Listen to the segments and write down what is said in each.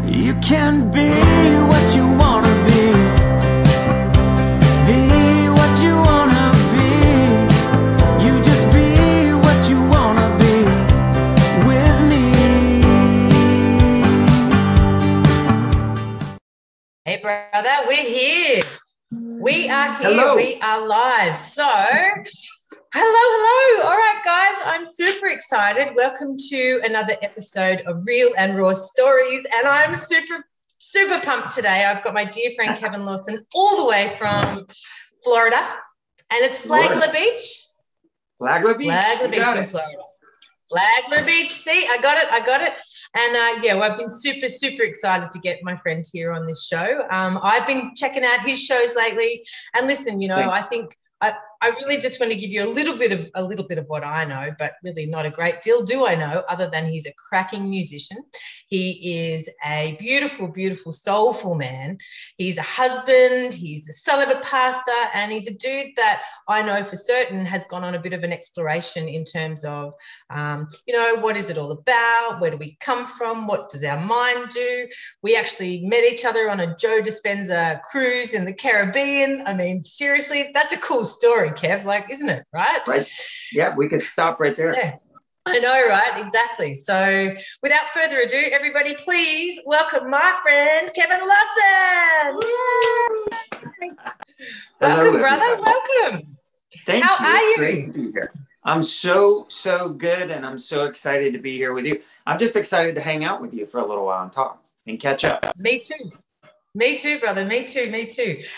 You can be what you wanna be. Be what you wanna be. You just be what you wanna be with me. Hey brother, we're here. We are here. Hello. We are live. So, hello. All right, guys, I'm super excited. Welcome to another episode of Real and Raw Stories, and I'm super pumped today. I've got my dear friend Kevin Lawson all the way from Florida, and it's Flagler Beach. Flagler Beach. Flagler Beach in Florida. Flagler Beach. See, I got it. And yeah, well, I've been super excited to get my friend here on this show. I've been checking out his shows lately, and listen, you know, I think I really just want to give you a little bit of what I know, but really not a great deal do I know, other than he's a cracking musician. He is a beautiful, soulful man. He's a husband, he's the son of a pastor, and he's a dude that I know for certain has gone on a bit of an exploration in terms of, you know, what is it all about? Where do we come from? What does our mind do? We actually met each other on a Joe Dispenza cruise in the Caribbean. I mean, seriously, that's a cool story, Kev, like, isn't it, right? Right. Yeah, we could stop right there. Yeah, I know, right? Exactly. So without further ado, everybody, please welcome my friend, Kevin Lawson. Welcome, brother. Welcome. Thank How you. are you? It's great to be here. I'm so good, and I'm so excited to be here with you. I'm just excited to hang out with you for a little while and talk and catch up. Me too. Me too, brother. Me too.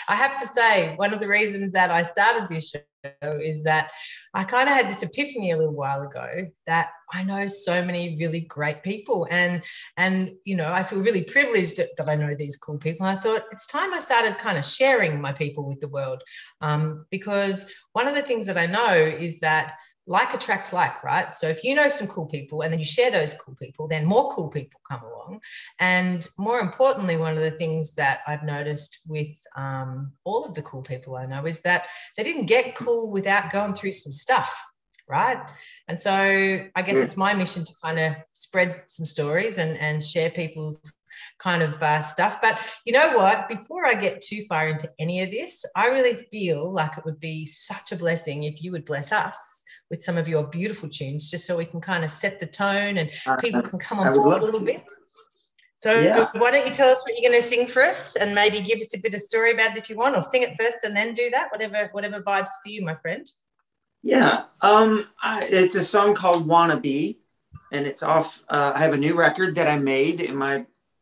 I have to say, one of the reasons that I started this show is that I kind of had this epiphany a little while ago that I know so many really great people, and you know, I feel really privileged that I know these cool people. And I thought it's time I started kind of sharing my people with the world, because one of the things that I know is that like attracts like, right? So if you know some cool people and then you share those cool people, then more cool people come along. And more importantly, one of the things that I've noticed with all of the cool people I know is that they didn't get cool without going through some stuff, right? And so I guess it's my mission to kind of spread some stories and share people's kind of stuff. But you know what? Before I get too far into any of this, I really feel like it would be such a blessing if you would bless us with some of your beautiful tunes, just so we can kind of set the tone and people can come on board a little bit. So why don't you tell us what you're going to sing for us, and maybe give us a bit of story about it if you want, or sing it first and then do that, whatever vibes for you, my friend. Yeah, it's a song called Wanna Be, and it's off, I have a new record that I made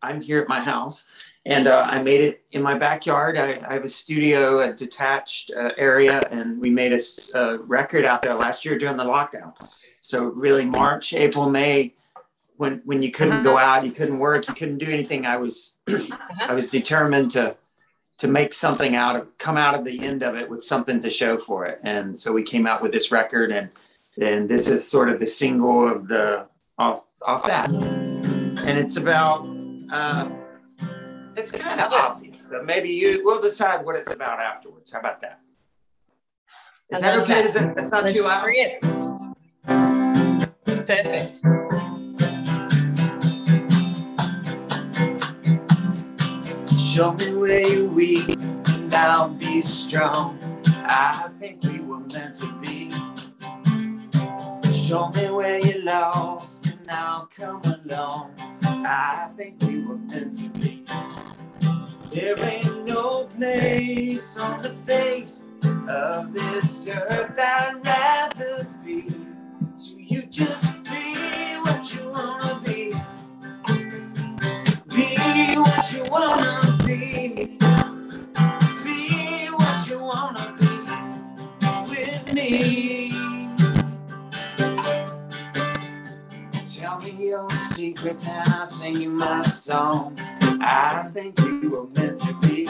I'm here at my house, and I made it in my backyard. I have a studio, a detached area, and we made a record out there last year during the lockdown. So really March, April, May, when you couldn't go out, you couldn't work, you couldn't do anything, I was determined to make something come out of the end of it with something to show for it. And so we came out with this record, and this is sort of the single of off that. And it's about, it's kind of obvious, but maybe we'll decide what it's about afterwards. How about that? Is that okay? That's not too loud? It's perfect. Show me where you're weak and I'll be strong. I think we were meant to be. Show me where you're lost and I'll come along. I think we were meant to be. There ain't no place on the face of this earth I'd rather be. So you just be what you wanna be. Be what you wanna be. Be what you wanna be with me. Tell me your secrets and I'll sing you my songs. I think we were meant to be.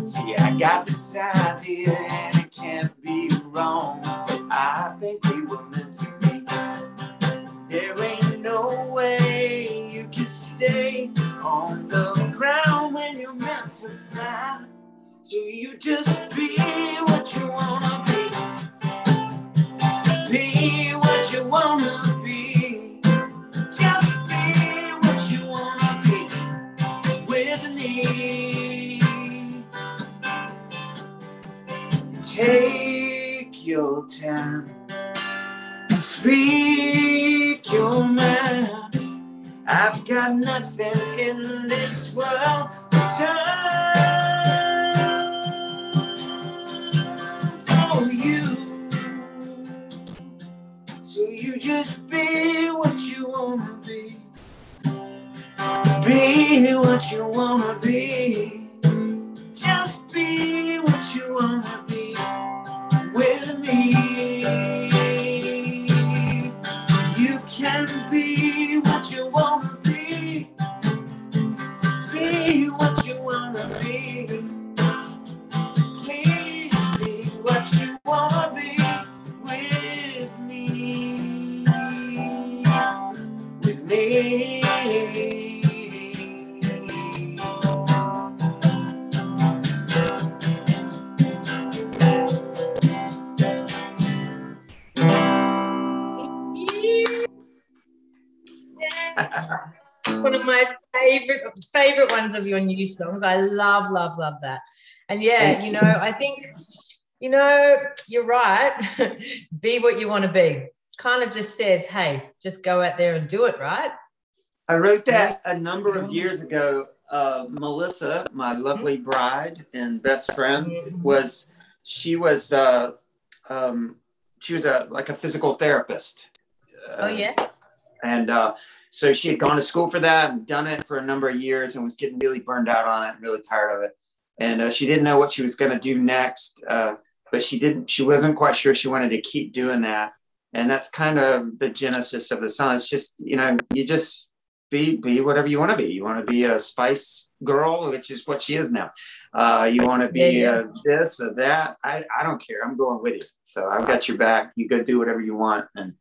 See, I got this idea and it can't be wrong. I think we were meant to be. There ain't no way you can stay on the ground when you're meant to fly. So you just be what you wanna be. Be what you wanna be. Just be what you wanna be. single time and speak your mind. I've got nothing in this world but time for you. So you just be what you wanna be. Be what you wanna be. Just be what you wanna be with me. You can be what you wanna be. Be what you wanna be. Please be what you wanna be with me. With me. One of my favorite ones of your new songs. I love that. And yeah, you know, I think, you know, you're right. Be what you want to be. Kind of just says, hey, just go out there and do it, right? I wrote that a number of years ago. Melissa, my lovely bride and best friend, she was like a physical therapist. Oh yeah. And so she had gone to school for that and done it for a number of years and was getting really burned out on it and really tired of it. And she didn't know what she was going to do next, but she wasn't quite sure she wanted to keep doing that. And that's kind of the genesis of the song. It's just, you know, you just be whatever you want to be. You want to be a Spice Girl, which is what she is now. You want to be this or that. I don't care. I'm going with you. So I've got your back. You go do whatever you want. And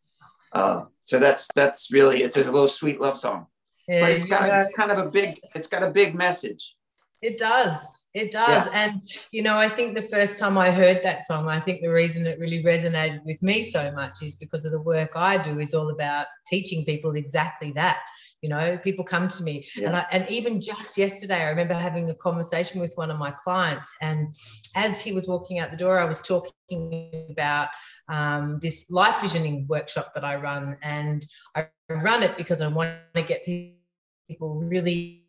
so that's really, it's a little sweet love song. Yeah, but it's got a big message. It does. It does. Yeah. And, you know, I think the first time I heard that song, I think the reason it really resonated with me so much is because of the work I do is all about teaching people exactly that. You know, people come to me and even just yesterday, I remember having a conversation with one of my clients, and as he was walking out the door, I was talking about this life visioning workshop that I run, and I run it because I want to get people really,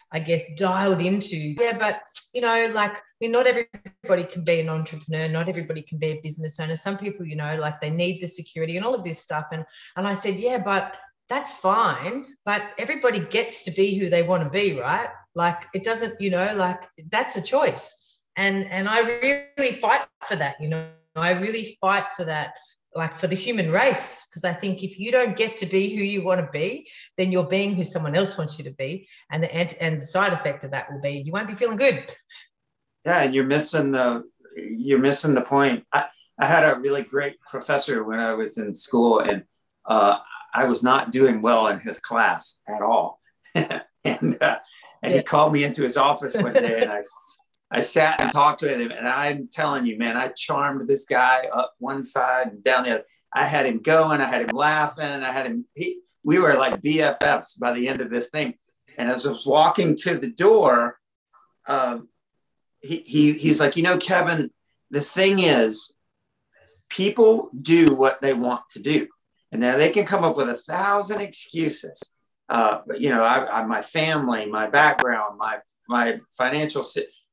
I guess, dialed into, but, you know, like, I mean, not everybody can be an entrepreneur, not everybody can be a business owner. Some people, you know, like they need the security and all of this stuff. And I said, yeah, but that's fine, but everybody gets to be who they want to be, right? Like it doesn't, you know, like that's a choice. And I really fight for that, you know, I really fight for that, like for the human race, because I think if you don't get to be who you want to be, then you're being who someone else wants you to be. And the side effect of that will be you won't be feeling good. Yeah, and you're missing the point. I had a really great professor when I was in school, and I was not doing well in his class at all. and he called me into his office one day, and I sat and talked to him, and I'm telling you, man, I charmed this guy up one side and down the other. I had him going, I had him laughing, we were like BFFs by the end of this thing. And as I was walking to the door, he's like, you know, Kevin, the thing is, people do what they want to do. And now they can come up with 1,000 excuses. But, you know, my family, my background, my financial,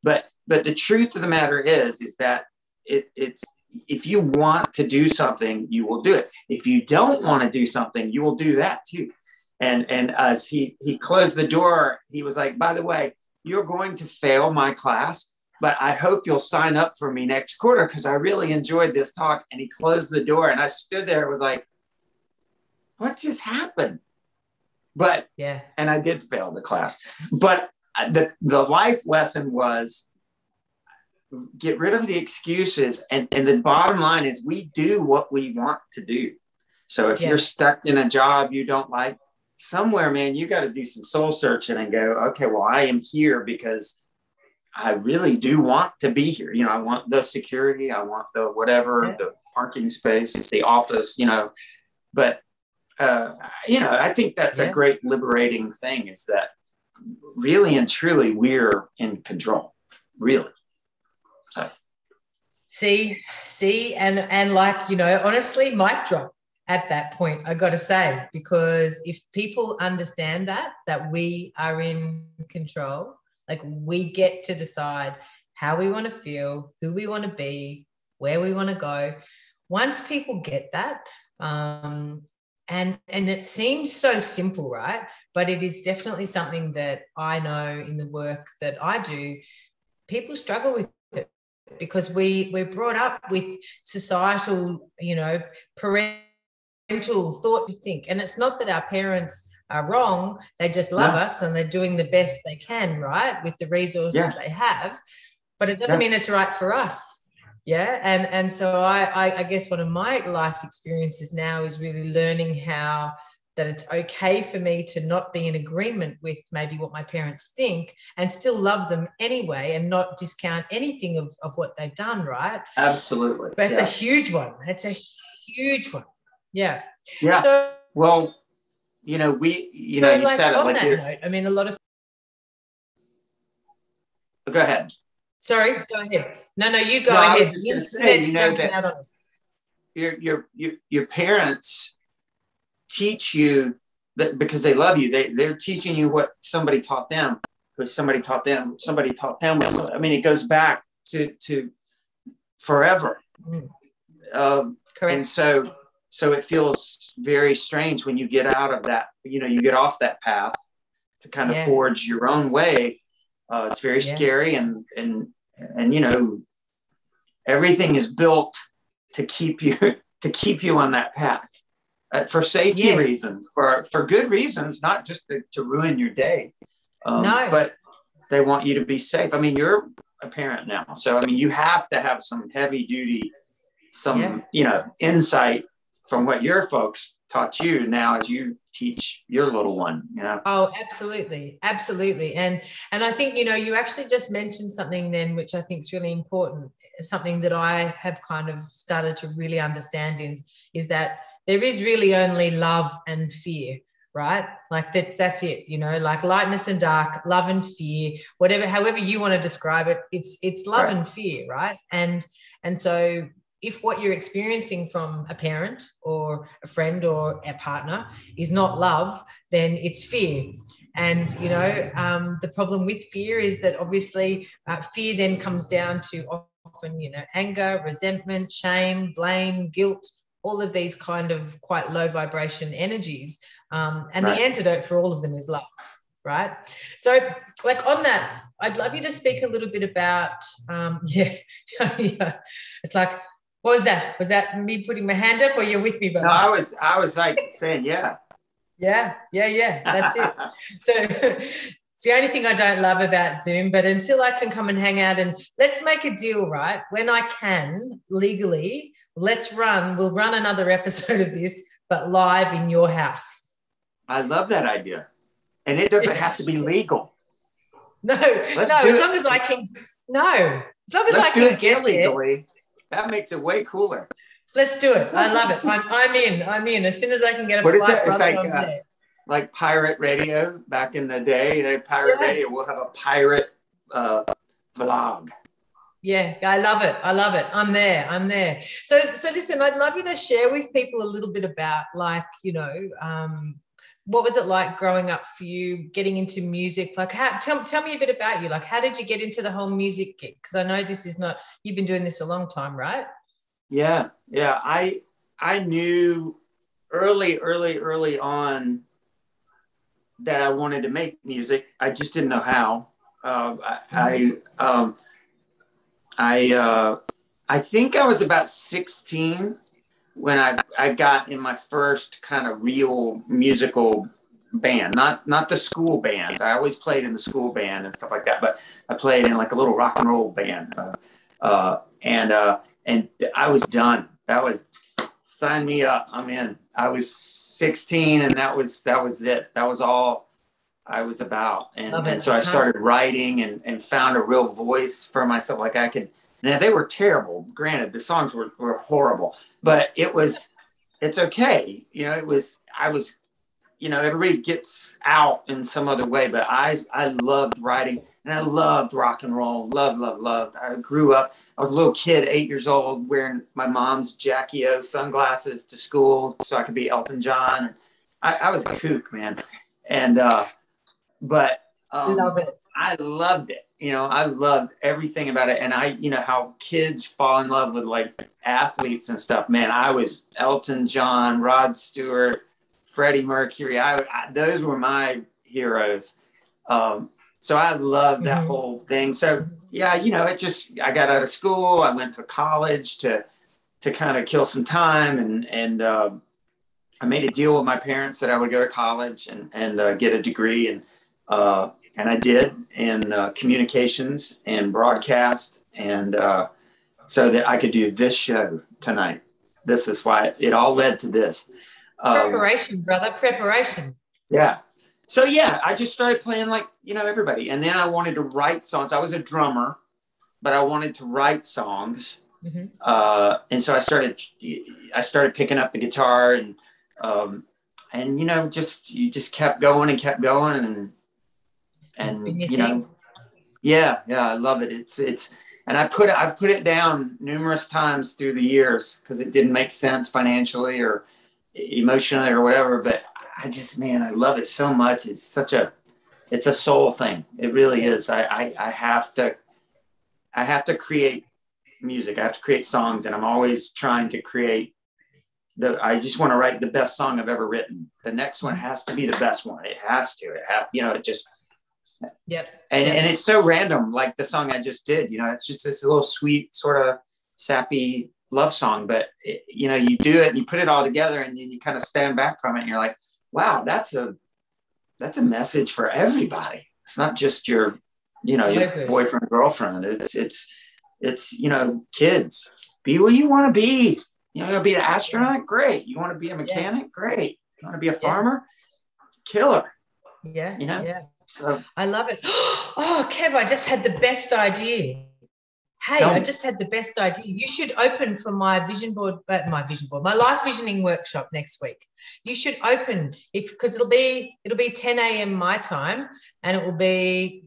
but the truth of the matter is that it's, if you want to do something, you will do it. If you don't want to do something, you will do that too. And as he closed the door, he was like, by the way, you're going to fail my class, but I hope you'll sign up for me next quarter because I really enjoyed this talk. And he closed the door, and I stood there, was like, what just happened? But yeah, and I did fail the class. But the life lesson was get rid of the excuses. And the bottom line is we do what we want to do. So if you're stuck in a job you don't like, somewhere, man, you got to do some soul searching and go, okay, well, I am here because I really do want to be here. You know, I want the security, I want the whatever, the parking space, the office, you know, but you know, I think that's a great liberating thing, is that really and truly we're in control, really. See, and like, you know, honestly, mic drop at that point, I got to say, because if people understand that we are in control, like we get to decide how we want to feel, who we want to be, where we want to go. Once people get that, and it seems so simple, right? But it is definitely something that I know in the work that I do, people struggle with it because we're brought up with societal, you know, parental thought to think. And it's not that our parents are wrong. They just love us and they're doing the best they can, right, with the resources they have. But it doesn't mean it's right for us. Yeah. And so I guess one of my life experiences now is really learning how that it's okay for me to not be in agreement with maybe what my parents think and still love them anyway and not discount anything of what they've done, right? Absolutely. But it's a huge one. It's a huge one. Yeah. Yeah. So, well, you know, you like, said it on like that note, I mean, a lot of. Go ahead. Sorry, go ahead. No, you go ahead. I was just going to say, you know, that your parents teach you that because they love you. They're teaching you what somebody taught them, because somebody taught them. I mean, it goes back to forever. Correct. And so it feels very strange when you get out of that. You know, you get off that path to kind of forge your own way. It's very scary, and you know, everything is built to keep you on that path for safety reasons, for good reasons, not just to ruin your day. No, but they want you to be safe. I mean, you're a parent now, so I mean, you have to have some heavy duty, you know, insight from what your folks taught you now as you teach your little one, you know. Oh, absolutely. And I think, you know, you actually just mentioned something then which I think is really important, something that I have kind of started to really understand is that there is really only love and fear, right? Like that's it, you know, like lightness and dark, love and fear, however you want to describe it, it's love and fear, right? And so if what you're experiencing from a parent or a friend or a partner is not love, then it's fear. And, you know, the problem with fear is that obviously fear then comes down to often, you know, anger, resentment, shame, blame, guilt, all of these kind of quite low vibration energies. And the antidote for all of them is love, right? So like on that, I'd love you to speak a little bit about, it's like, what was that? Was that me putting my hand up or you're with me, brother? No, I was like saying, yeah. Yeah. That's it. So it's the only thing I don't love about Zoom, but until I can come and hang out and let's make a deal, right? When I can legally, we'll run another episode of this, but live in your house. I love that idea. And it doesn't have to be legal. As long as I can get legally. That makes it way cooler. Let's do it. I love it. I'm in. As soon as I can get a flight, it's like pirate radio back in the day. Radio. We'll have a pirate vlog. Yeah, I love it. I'm there. So listen, I'd love you to share with people a little bit about, like, you know, what was it like growing up for you, getting into music? Like, tell me a bit about you. Like, how did you get into the whole music gig? Because I know you've been doing this a long time, right? Yeah. I knew early on that I wanted to make music. I just didn't know how. I think I was about 16 when I got in my first kind of real musical band, not the school band. I always played in the school band and stuff like that, but I played in like a little rock and roll band. And I was done. That was, sign me up, I'm in. I was 16 and that was it. That was all I was about. And so I started writing and found a real voice for myself. Like I could, now they were terrible. Granted, the songs were horrible, but it's okay. You know, I was you know, everybody gets out in some other way, but I loved writing, and I loved rock and roll. Loved. I grew up, I was a little kid, 8 years old, wearing my mom's Jackie O sunglasses to school so I could be Elton John. I was a kook, man. And, but Love it. I loved it. You know, I loved everything about it. And you know, how kids fall in love with like athletes and stuff, man. I was Elton John, Rod Stewart, Freddie Mercury. Those were my heroes. So I loved that whole thing. So yeah, you know, I got out of school. I went to college to kind of kill some time. And I made a deal with my parents that I would go to college and get a degree. And I did in communications and broadcast. And so that I could do this show tonight. This is why it all led to this. Preparation, brother, preparation. Yeah. So yeah, I just started playing like, you know, everybody. And then I wanted to write songs. I was a drummer, but I wanted to write songs. And so I started picking up the guitar and you know, you just kept going and you know, yeah, I love it. It's, and I've put it down numerous times through the years because it didn't make sense financially or emotionally or whatever, but I love it so much. It's a soul thing. It really is. I have to create music. I have to create songs, and I'm always trying to create I just want to write the best song I've ever written. The next one has to be the best one. It has to, you know, it just, yep. And it's so random. Like the song I just did, you know, it's just this little sweet sort of sappy love song, but you know, you do it and you put it all together and then you kind of stand back from it and you're like, wow, that's a message for everybody. It's not just your, you know, your boyfriend, girlfriend. It's, you know, kids, be what you want to be. You want to be an astronaut? Great. You want to be a mechanic? Great. You want to be a farmer? Killer. Yeah. You know? Yeah. So I love it. Oh, Kev, I just had the best idea. Hey, I just had the best idea. You should open for my my life visioning workshop next week. You should open because it'll be 10 a.m. my time, and it will be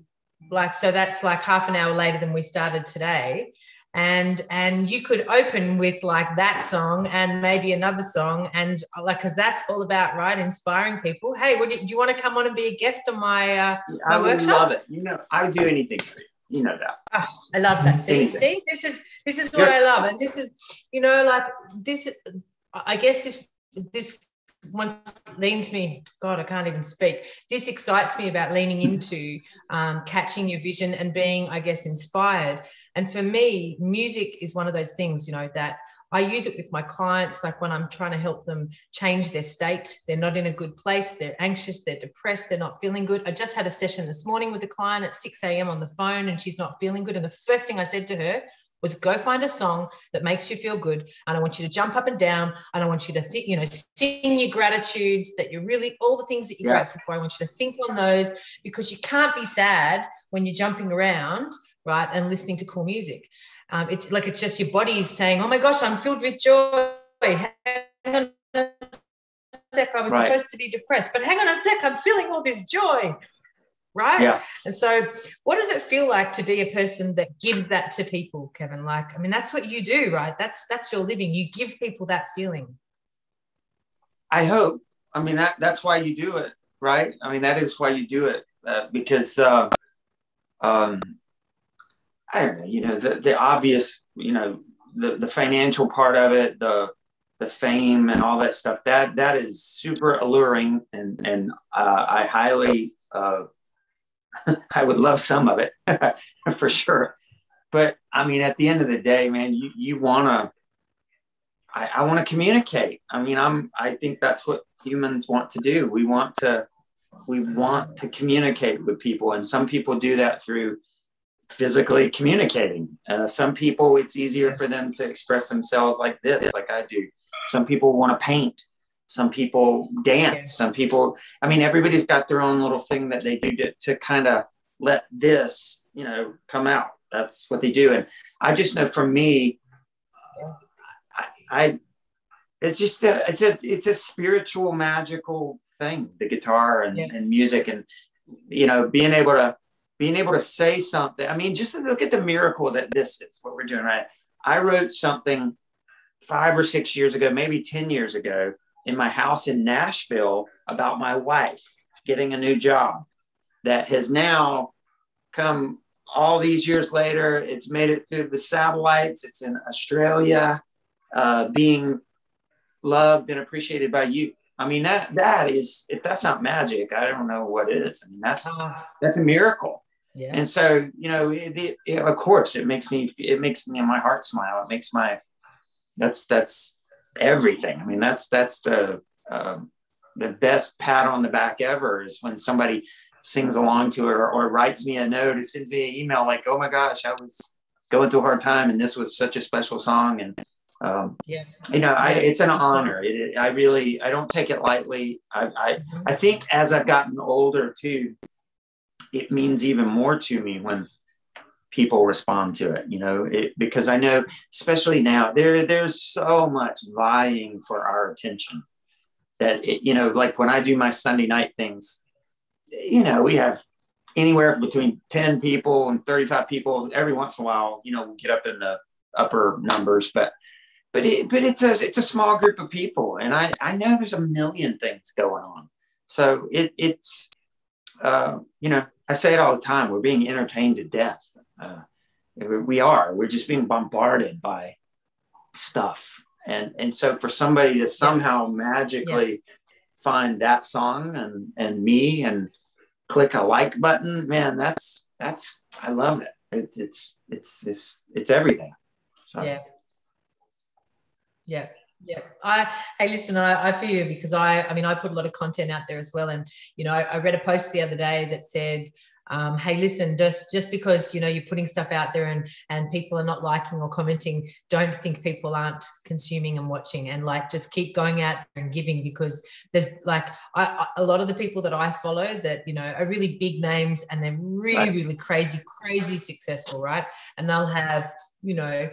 like, so that's like half an hour later than we started today. And you could open with like that song and maybe another song, and like, because that's all about, right, inspiring people. Hey, do you want to come on and be a guest on my I would workshop? love it. You know, I would do anything for you. You know that. Oh, I love that. See, this is what I love, and this is, you know, like this. I guess this once leans me. God, I can't even speak. This excites me about leaning into catching your vision and being, I guess, inspired. And for me, music is one of those things, you know, that I use it with my clients, like when I'm trying to help them change their state. They're not in a good place. They're anxious. They're depressed. They're not feeling good. I just had a session this morning with a client at 6 a.m. on the phone, and she's not feeling good. And the first thing I said to her was, go find a song that makes you feel good. And I want you to jump up and down. And I want you to think, you know, sing your gratitudes, that you're really, all the things that you're grateful for. I want you to think on those, because you can't be sad when you're jumping around, right, and listening to cool music. It's like, it's just your body is saying, oh my gosh, I'm filled with joy. Hang on a sec, I was supposed to be depressed, but hang on a sec, I'm feeling all this joy, right? Yeah. And so what does it feel like to be a person that gives that to people, Kevin? Like, I mean, that's what you do, right? That's your living. You give people that feeling. I hope. I mean, that's why you do it, right? I mean, that is why you do it, because I don't know, you know, the obvious, you know, the financial part of it, the fame and all that stuff, that is super alluring, and I highly I would love some of it for sure. But I mean, at the end of the day, man, you wanna, I want to communicate. I mean, I think that's what humans want to do. We want to communicate with people, and some people do that through physically communicating. Some people, it's easier for them to express themselves like this, like I do. Some people want to paint. Some people dance. Some people, I mean, everybody's got their own little thing that they do to kind of let this, you know, come out. That's what they do. And I just know for me, it's just it's a spiritual, magical thing, the guitar and, Yeah. and music, and, you know, being able to say something. I mean, just look at the miracle that this is what we're doing, right? I wrote something 5 or 6 years ago, maybe 10 years ago, in my house in Nashville about my wife getting a new job that has now come all these years later. It's made it through the satellites. It's in Australia, being loved and appreciated by you. I mean, that is, if that's not magic, I don't know what is. I mean, that's a miracle. Yeah. And so, you know, of course, it makes me my heart smile. It makes that's everything. I mean, that's the best pat on the back ever is when somebody sings along to it, or writes me a note, it sends me an email like, oh my gosh, I was going through a hard time and this was such a special song. And you know, it's an honor. I don't take it lightly. I think as I've gotten older too, it means even more to me when people respond to it, you know, because I know, especially now, there's so much vying for our attention that, you know, like when I do my Sunday night things, you know, we have anywhere between 10 people and 35 people. Every once in a while, you know, we'll get up in the upper numbers, but it's a small group of people. And I know there's a million things going on. So it's you know, I say it all the time. We're being entertained to death. We're just being bombarded by stuff. And so for somebody to somehow magically find that song and me and click a like button, man, that's I love it. It's everything. So. Yeah. Hey, listen, I feel you, because I mean, I put a lot of content out there as well. And, you know, I read a post the other day that said, hey, listen, just because, you know, you're putting stuff out there and people are not liking or commenting, don't think people aren't consuming and watching, and like, just keep going out and giving, because there's like, a lot of the people that I follow that, you know, are really big names and they're really, really crazy successful, right? And they'll have, you know,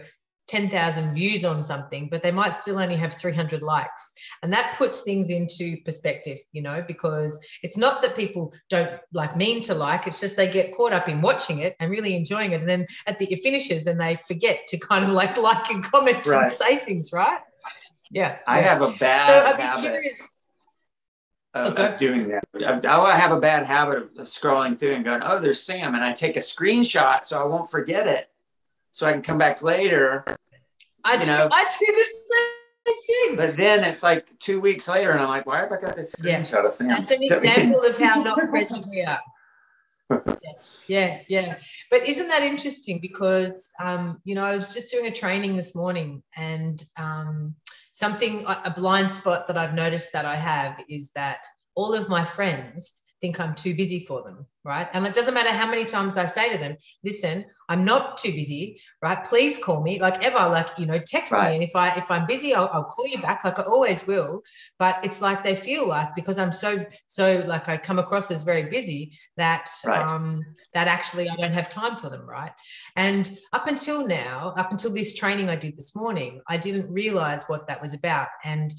10,000 views on something, but they might still only have 300 likes. And that puts things into perspective, you know, because it's not that people don't like mean to like, it's just they get caught up in watching it and really enjoying it. And then it finishes and they forget to kind of like and comment and say things, right? Yeah. I have a bad habit of doing that. I have a bad habit of scrolling through and going, oh, there's Sam. And I take a screenshot so I won't forget it, so I can come back later. I do the same thing. But then it's like 2 weeks later and I'm like, why have I got this screenshot of Sam? That's an example of how not present we are. Yeah. But isn't that interesting? Because, you know, I was just doing a training this morning, and a blind spot that I've noticed that I have is that all of my friends think I'm too busy for them, right? And it doesn't matter how many times I say to them, listen, I'm not too busy, right? Please call me, like ever, like, you know, text me. And if I'm busy, I'll call you back, like I always will. But it's like they feel like, because I'm so like I come across as very busy, that that actually I don't have time for them, right? And up until this training I did this morning, I didn't realize what that was about. And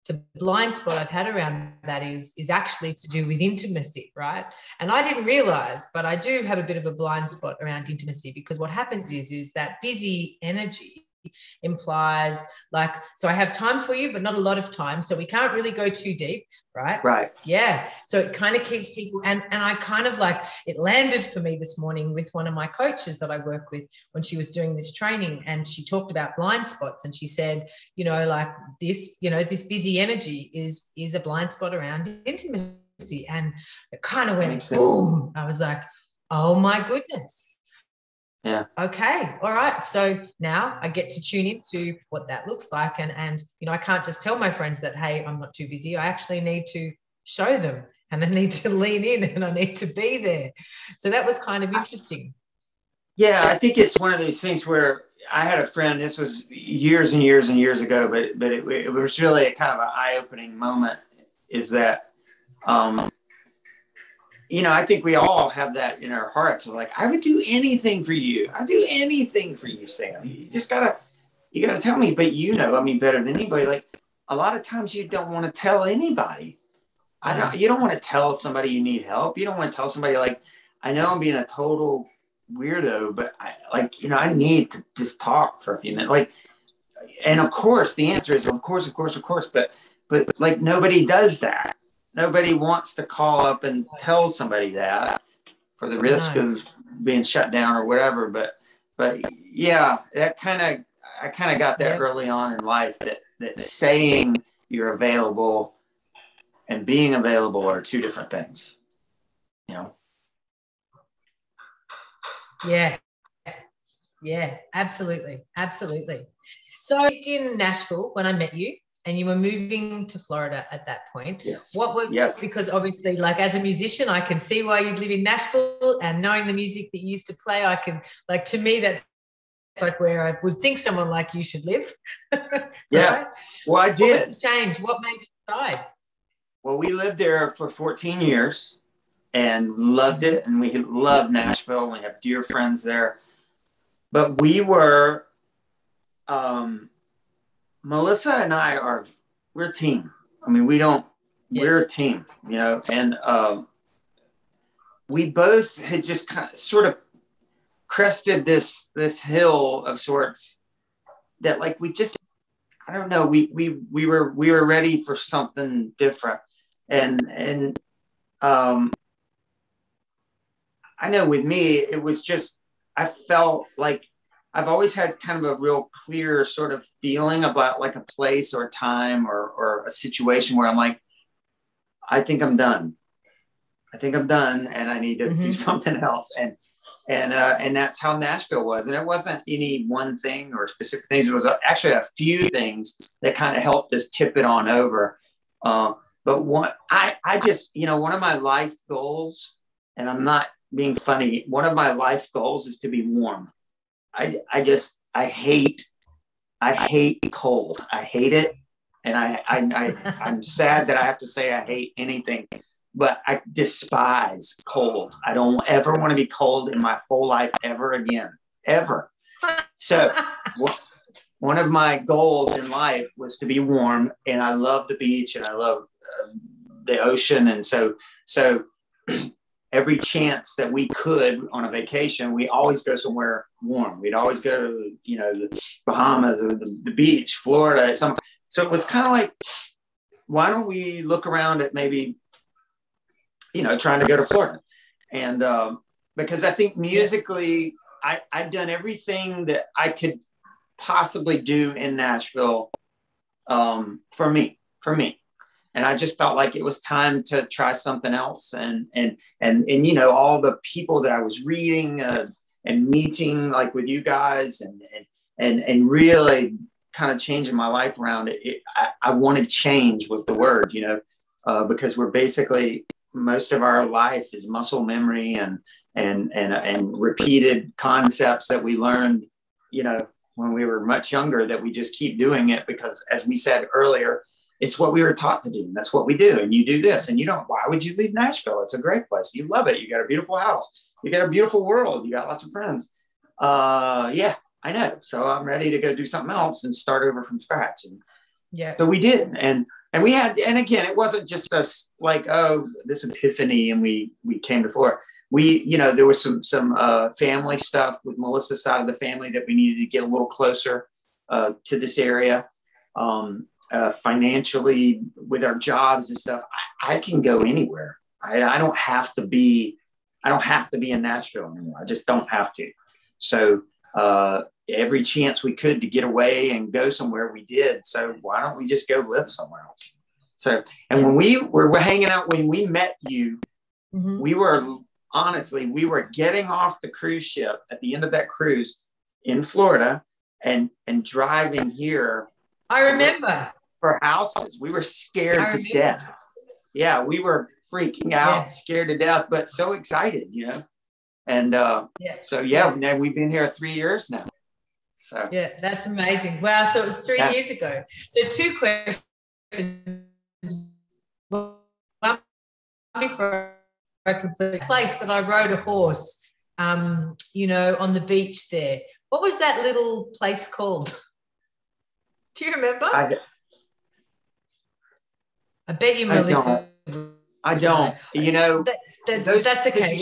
the blind spot I've had around that is actually to do with intimacy, right? And I didn't realize, but I do have a bit of a blind spot around intimacy, because what happens is that busy energy implies like, so I have time for you, but not a lot of time. So we can't really go too deep, right? Right. Yeah. So it kind of keeps people, and I kind of like, it landed for me this morning with one of my coaches that I work with when she was doing this training, and she talked about blind spots, and she said, you know, like this, you know, this busy energy is a blind spot around intimacy. And it kind of went boom. I was like, oh my goodness. Yeah. Okay. All right. So now I get to tune into what that looks like. And, you know, I can't just tell my friends that, hey, I'm not too busy. I actually need to show them, and I need to lean in, and I need to be there. So that was kind of interesting. Yeah. I think it's one of those things where I had a friend, this was years and years and years ago, but it was really a kind of an eye-opening moment, is that, you know, I think we all have that in our hearts of like, I would do anything for you. I'd do anything for you, Sam. You gotta tell me. But you know, I mean, better than anybody, like a lot of times you don't want to tell anybody. You don't want to tell somebody you need help. You don't want to tell somebody like, I know I'm being a total weirdo, but I need to just talk for a few minutes. Like, and of course the answer is of course, but like nobody does that. Nobody wants to call up and tell somebody that for the risk of being shut down or whatever. But yeah, I kind of got that early on in life that saying you're available and being available are two different things, you know? Yeah. Yeah, absolutely. Absolutely. So I lived in Nashville when I met you, and you were moving to Florida at that point. Yes. What was, because obviously, like, as a musician, I can see why you'd live in Nashville, and knowing the music that you used to play, I can, like, to me, that's like where I would think someone like you should live. Yeah. Right? Well, I did. What was the change? What made you decide? Well, we lived there for 14 years and loved it. And we loved Nashville. We have dear friends there. But we were, Melissa and I we're a team. I mean, we're a team, you know, and we both had just kind of sort of crested this hill of sorts that, like, we just, I don't know, we were ready for something different. And I know with me, it was just, I felt like I've always had kind of a real clear sort of feeling about like a place or a time or a situation where I'm like, I think I'm done. And I need to do something else. And that's how Nashville was. And it wasn't any one thing or specific things. It was actually a few things that kind of helped us tip it on over. But I just, you know, one of my life goals, and I'm not being funny, one of my life goals is to be warm. I hate cold. I hate it. And I'm sad that I have to say I hate anything, but I despise cold. I don't ever want to be cold in my whole life ever again, ever. So one of my goals in life was to be warm, and I love the beach and I love the ocean. And so every chance that we could on a vacation, we always go somewhere warm. We'd always go to, you know, the Bahamas or the beach, Florida. So it was kind of like, why don't we look around at maybe, you know, trying to go to Florida? And because I think musically, I've done everything that I could possibly do in Nashville for me. And I just felt like it was time to try something else. And you know, all the people that I was reading and meeting, like with you guys, and really kind of changing my life around it. I wanted change was the word, you know, because we're basically, most of our life is muscle memory and repeated concepts that we learned, you know, when we were much younger, that we just keep doing it because, as we said earlier, it's what we were taught to do. And that's what we do. And you do this, and why would you leave Nashville? It's a great place. You love it. You got a beautiful house. You got a beautiful world. You got lots of friends. Yeah, I know. So I'm ready to go do something else and start over from scratch. And so we did. And we had, and again, it wasn't just us like, oh, this epiphany and we came to Florida. We, you know, there was some family stuff with Melissa's side of the family that we needed to get a little closer to this area. Financially, with our jobs and stuff, I can go anywhere. I don't have to be in Nashville anymore. I just don't have to. So every chance we could to get away and go somewhere, we did. So why don't we just go live somewhere else? So, and when we were hanging out, when we met you, we were getting off the cruise ship at the end of that cruise in Florida and driving here. I remember. For houses. We were scared to death. Yeah, we were freaking out, scared to death, but so excited, you know. And now we've been here 3 years now. So yeah, that's amazing. Wow, so it was 3 years ago. So 2 questions. One for a complete place that I rode a horse, you know, on the beach there. What was that little place called? Do you remember? I bet you Melissa I don't. You know, that's okay.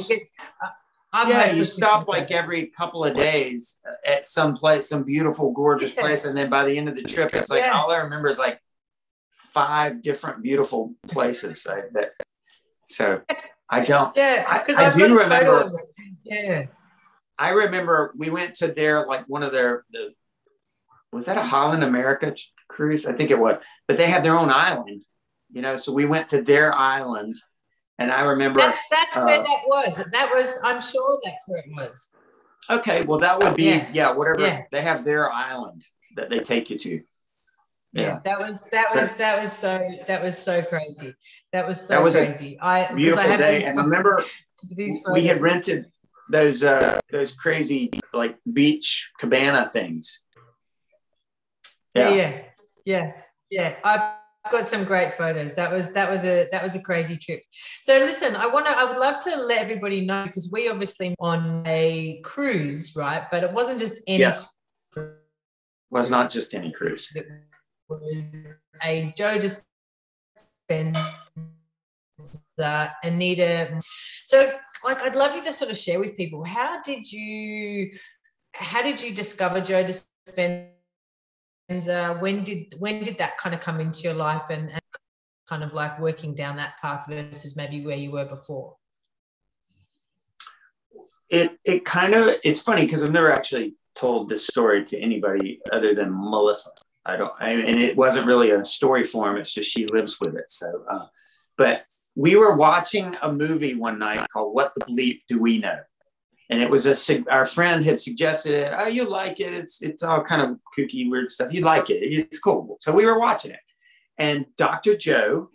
You stop like every couple of days at some place, some beautiful, gorgeous place, and then by the end of the trip, it's like all I remember is like 5 different beautiful places. So I don't. Because I do remember. Yeah. I remember we went to like one of was that a Holland America cruise? I think it was, but they have their own island, you know, so we went to their island, and I remember that's where that was, I'm sure that's where it was. Okay. Well, that would be, whatever. They have their island that they take you to. Yeah. That was so crazy. That was so crazy. Beautiful day. And remember, we had rented those crazy like beach cabana things. Yeah. I've got some great photos. That was a crazy trip. So listen, I would love to let everybody know, because we obviously on a cruise, right? But it wasn't just any. Yes. It was not just any cruise. It was a Joe Dispenza, Anita. So like, I'd love you to sort of share with people, how did you discover Joe Dispenza? When did that kind of come into your life, and kind of like working down that path versus maybe where you were before? It's funny because I've never actually told this story to anybody other than Melissa. And it wasn't really a story form. It's just she lives with it. So, but we were watching a movie one night called What the Bleep Do We Know? And it was our friend had suggested it. Oh, you like it? It's all kind of kooky, weird stuff. You like it? It's cool. So we were watching it, and Dr. Joe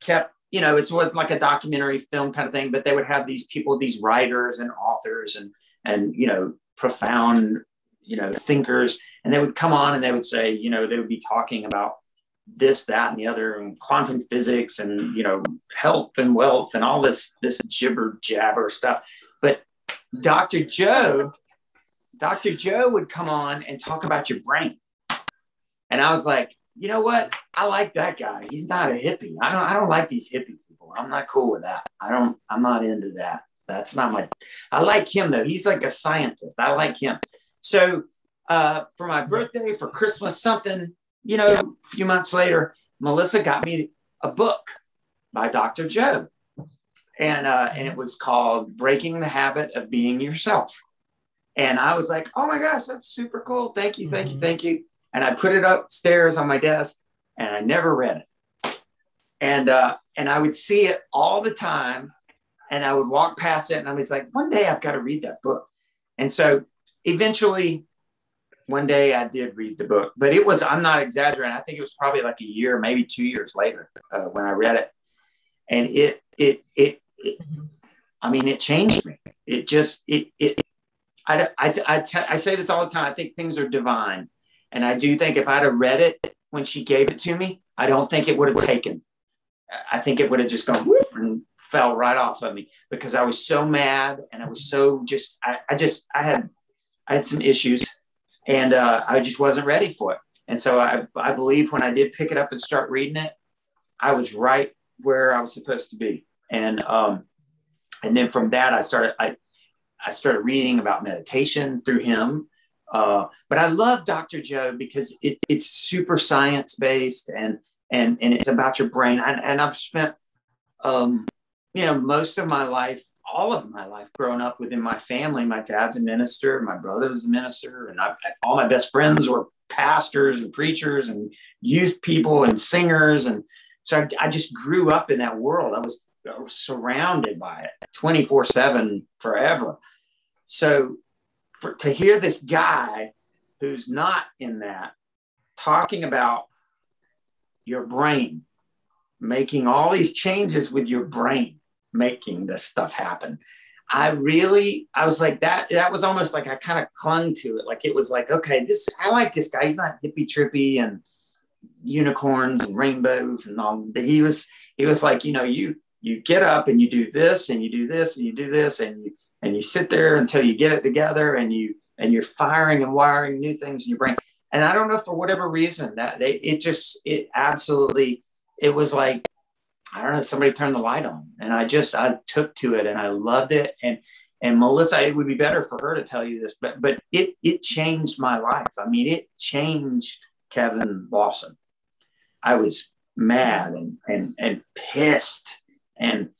kept, it's what like a documentary film kind of thing, but they would have these people, these writers and authors and profound, thinkers, and they would come on and they would say, they would be talking about this, that, and the other, and quantum physics, and health and wealth and all this jibber jabber stuff. But Dr. Joe would come on and talk about your brain. And I was like, you know what? I like that guy. He's not a hippie. I don't like these hippie people. I'm not cool with that. I'm not into that. That's not I like him though. He's like a scientist. I like him. So for my birthday, for Christmas, something, a few months later, Melissa got me a book by Dr. Joe. And it was called Breaking the Habit of Being Yourself. And I was like, oh my gosh, that's super cool. Thank you. And I put it upstairs on my desk, and I never read it. And I would see it all the time, and I would walk past it, and I was like, one day I've got to read that book. And so eventually one day I did read the book, but I'm not exaggerating. I think it was probably like a year, maybe 2 years later when I read it. And it changed me. I say this all the time. I think things are divine. And I do think if I'd have read it when she gave it to me, I don't think it would have taken. I think it would have just gone whoop and fell right off of me, because I was so mad, and I was so I had some issues, and I just wasn't ready for it. And so I believe when I did pick it up and start reading it, I was right where I was supposed to be. And then from that, I started reading about meditation through him. But I love Dr. Joe because it's super science based, and it's about your brain. And I've spent, most of my life, all of my life growing up within my family. My dad's a minister, my brother was a minister, and all my best friends were pastors and preachers and youth people and singers. And so I just grew up in that world. I was surrounded by it 24/7 forever. So to hear this guy who's not in that talking about your brain, making all these changes with your brain, making this stuff happen, I was like, that was almost like I kind of clung to it. Like it was like, okay, I like this guy. He's not hippie trippy and unicorns and rainbows and all. But he was like, you get up and you do this and you do this and you do this, and you sit there until you get it together, and you're firing and wiring new things in your brain. And I don't know, for whatever reason, that it was like, I don't know, somebody turned the light on, and I took to it, and I loved it. And Melissa, it would be better for her to tell you this, but it changed my life. I mean, it changed Kevin Lawson. I was mad and pissed and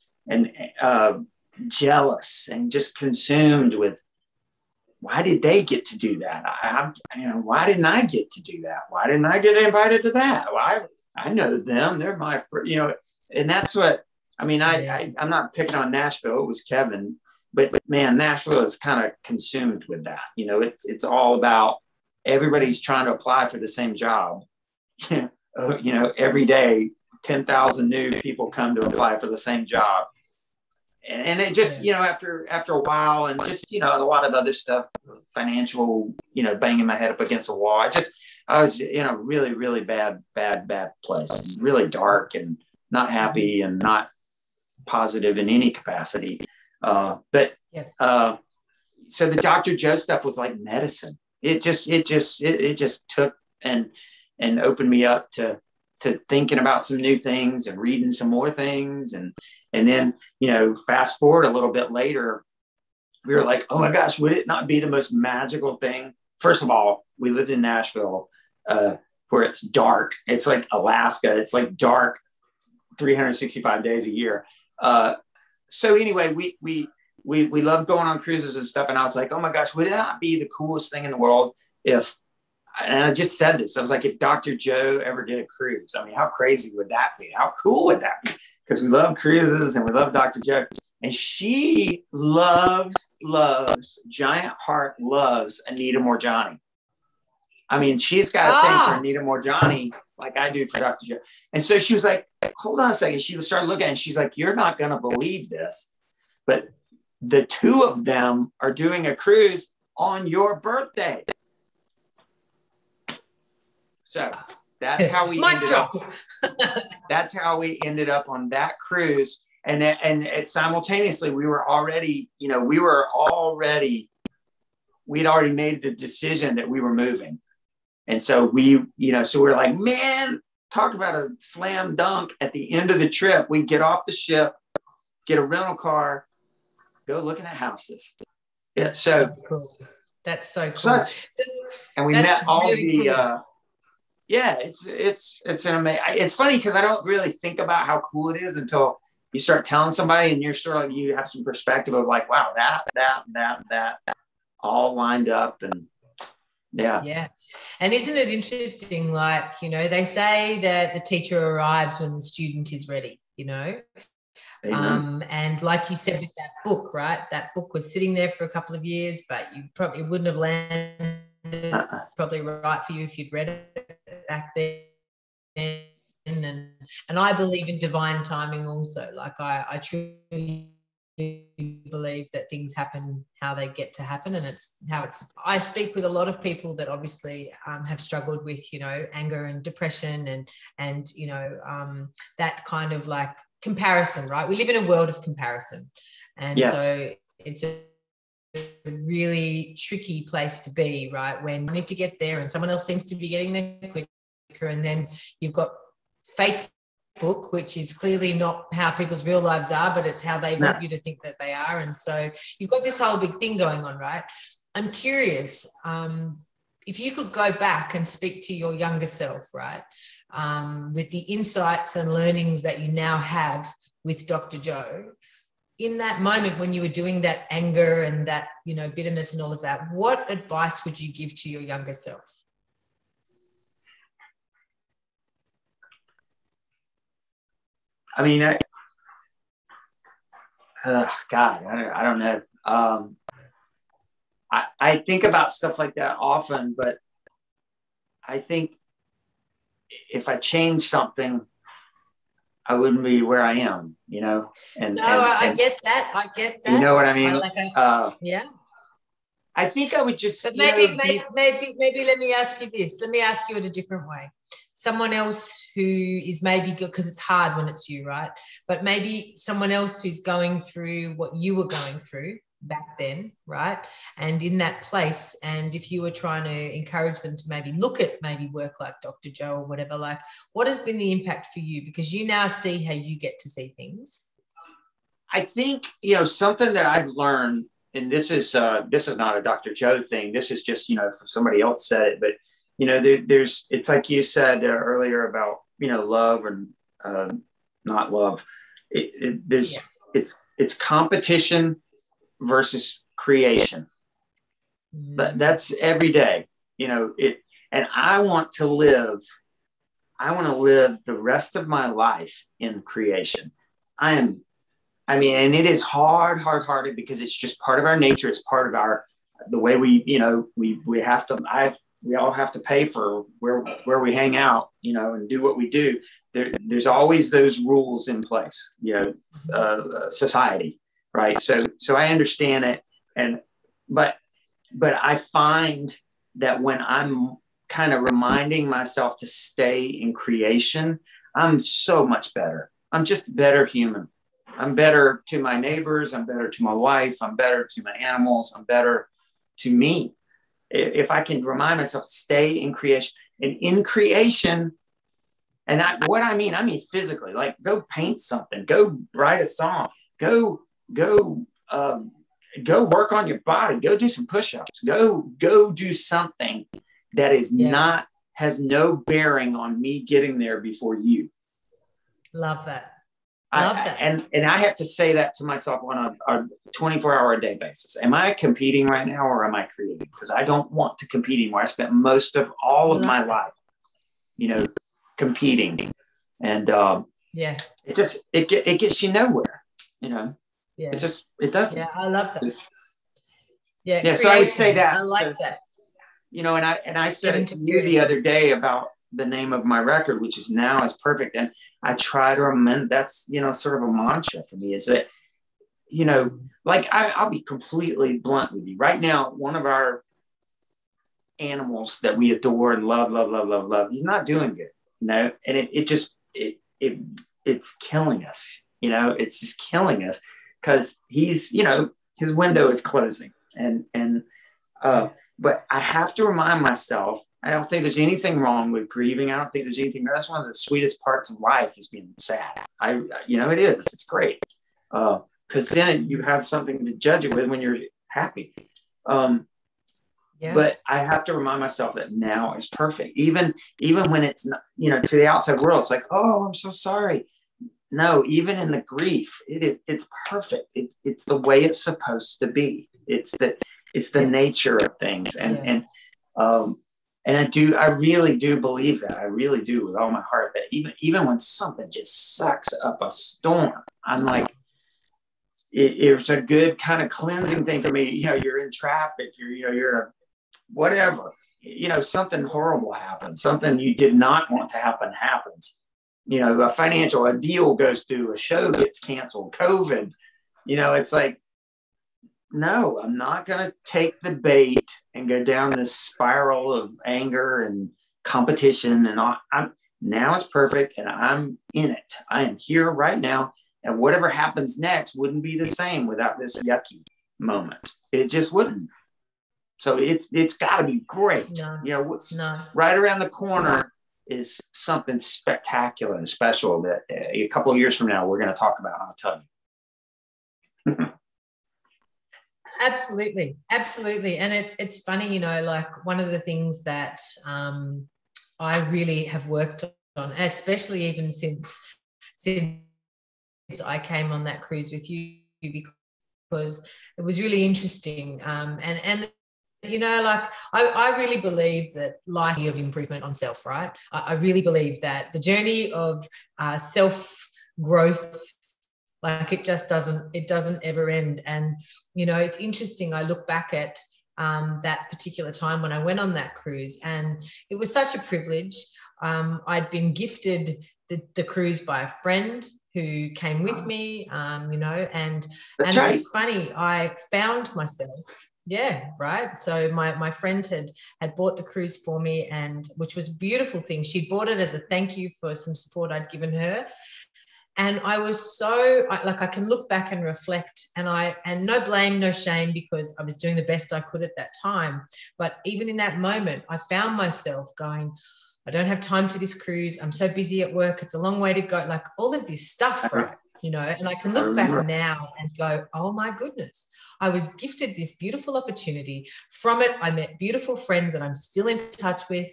jealous and just consumed with, why did they get to do that? Why didn't I get to do that? Why didn't I get invited to that? Well, I know them. They're my, and that's what, I mean, I'm not picking on Nashville. It was Kevin, but man, Nashville is kind of consumed with that. It's all about everybody's trying to apply for the same job. Every day, 10,000 new people come to apply for the same job. And it just, after a while, and just, a lot of other stuff, financial, banging my head up against a wall. I was in a really, really bad place, really dark and not happy and not positive in any capacity. So the Dr. Joe stuff was like medicine. It just took and opened me up to thinking about some new things and reading some more things. And then, fast forward a little bit later, we were like, oh my gosh, would it not be the most magical thing? First of all, we lived in Nashville, where it's dark. It's like Alaska. It's like dark 365 days a year. So anyway, we love going on cruises and stuff. And I was like, oh my gosh, would it not be the coolest thing in the world if, and I just said this, I was like, if Dr. Joe ever did a cruise, I mean, how crazy would that be? How cool would that be? Because we love cruises and we love Dr. Joe. And she loves, giant heart loves Anita Morjani. I mean, she's got a thing for Anita Morjani like I do for Dr. Joe. And so she was like, hold on a second. She started looking and she's like, you're not going to believe this, but the two of them are doing a cruise on your birthday. So that's how we ended up. That's how we ended up on that cruise. And simultaneously, we'd already made the decision that we were moving. And so we're like, man, talk about a slam dunk at the end of the trip. We get off the ship, get a rental car, go looking at houses. That's so cool. That's so cool. And we met all really the, it's an amazing, it's funny because I don't really think about how cool it is until you start telling somebody and you're sort of, you have some perspective of like, wow, that all lined up. And yeah. And isn't it interesting? Like, they say that the teacher arrives when the student is ready, and like you said with that book, right? That book was sitting there for a couple of years, but you probably wouldn't have landed probably right for you if you'd read it back then. And I believe in divine timing also. Like I truly believe that things happen how they get to happen, and it's how it's. I speak with a lot of people that obviously have struggled with anger and depression and that kind of like comparison, right? We live in a world of comparison, and so it's a really tricky place to be, right? When you need to get there and someone else seems to be getting there quicker, and then you've got fake book, which is clearly not how people's real lives are, but it's how they want you to think that they are. And so you've got this whole big thing going on, right? I'm curious, if you could go back and speak to your younger self, right, with the insights and learnings that you now have with Dr. Joe, in that moment when you were doing that anger and that, bitterness and all of that, what advice would you give to your younger self? I mean, God, I don't know. I think about stuff like that often, but I think if I change something, I wouldn't be where I am, I get that. I get that. You know what I mean? Yeah. I think I would just. But maybe let me ask you this. Let me ask you it a different way. Someone else who is maybe good, because it's hard when it's you, right? But maybe someone else who's going through what you were going through, back then, right? And in that place, and if you were trying to encourage them to maybe look at maybe work like Dr. Joe or whatever, like what has been the impact for you? Because you now see how you get to see things. I think, something that I've learned, and this is not a Dr. Joe thing. This is just, if somebody else said it, but, there's, it's like you said earlier about, love and not love. It's competition versus creation. But that's every day, and I want to live the rest of my life in creation. And it is hard because it's just part of our nature. It's part of the way we have to, we all have to pay for where we hang out, and do what we do. There's always those rules in place, society. Right. So I understand it. But I find that when I'm kind of reminding myself to stay in creation, I'm so much better. I'm just a better human. I'm better to my neighbors. I'm better to my wife. I'm better to my animals. I'm better to me. If I can remind myself, stay in creation. And in creation, what I mean physically, like go paint something, go write a song, go work on your body, go do some push-ups, go do something that is has no bearing on me getting there before you. Love that. And I have to say that to myself on a 24-hour-a-day basis. Am I competing right now or am I creating? Because I don't want to compete anymore. I spent most of all of my life, competing. And it gets you nowhere, Yeah. It doesn't. Yeah, I love that. Yeah. Yeah. So I would say that. I like that. And I said it to you the other day about the name of my record, which is Now Is Perfect. And I try to remember that's, sort of a mantra for me is that, I'll be completely blunt with you right now. One of our animals that we adore and love, he's not doing good, and it's killing us, it's just killing us because he's, his window is closing but I have to remind myself, I don't think there's anything wrong with grieving. I don't think there's anything. That's one of the sweetest parts of life is being sad. It is. It's great. Because then you have something to judge it with when you're happy. But I have to remind myself that now is perfect. Even when it's not, to the outside world, it's like, oh, I'm so sorry. No, even in the grief, it's perfect. It's the way it's supposed to be. It's the nature of things. And I really do believe that. I really do with all my heart that even when something just sucks up a storm, I'm like, it's a good kind of cleansing thing for me. You're in traffic, you're in a whatever, something horrible happens, something you did not want to happen happens. A deal goes through, a show gets canceled, COVID, it's like, no, I'm not going to take the bait and go down this spiral of anger and competition. And now it's perfect. And I'm in it. I am here right now. And whatever happens next wouldn't be the same without this yucky moment. It just wouldn't. So it's got to be great. What's right around the corner is something spectacular and special that a couple of years from now, we're going to talk about. I'll tell you. Absolutely. And it's funny, like one of the things that I really have worked on, especially even since I came on that cruise with you, because it was really interesting. And I really believe that life of improvement on self, right? I really believe that the journey of self-growth, like it doesn't ever end. And, it's interesting. I look back at that particular time when I went on that cruise, and it was such a privilege. I'd been gifted the cruise by a friend who came with me, and it was funny. I found myself. Yeah, right. So my friend had bought the cruise for me, and which was a beautiful thing. She bought it as a thank you for some support I'd given her. And I was so like, I can look back and reflect, and no blame, no shame, because I was doing the best I could at that time. But even in that moment, I found myself going, I don't have time for this cruise. I'm so busy at work. It's a long way to go. Like all of this stuff, right? You know, and I can look back now and go, oh my goodness, I was gifted this beautiful opportunity. From it, I met beautiful friends that I'm still in touch with.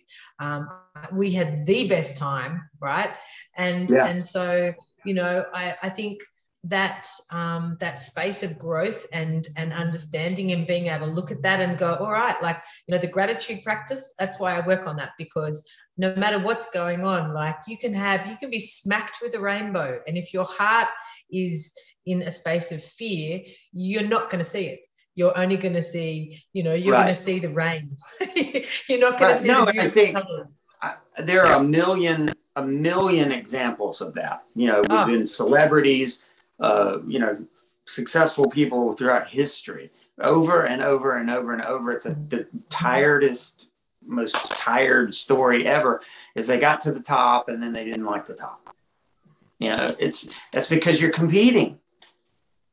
We had the best time, right? And so, you know, I think that that space of growth and understanding, and being able to look at that and go, all right, like, you know, the gratitude practice, that's why I work on that, because no matter what's going on, like you can be smacked with a rainbow, and if your heart is in a space of fear, you're not going to see it. You're only going to see, you know, you're going to see the rain. You're not going to see the beautiful colors. There are a million examples of that, you know, within celebrities, you know, successful people throughout history, over and over and over and over. It's the most tired story ever, is they got to the top and then they didn't like the top. You know, that's because you're competing.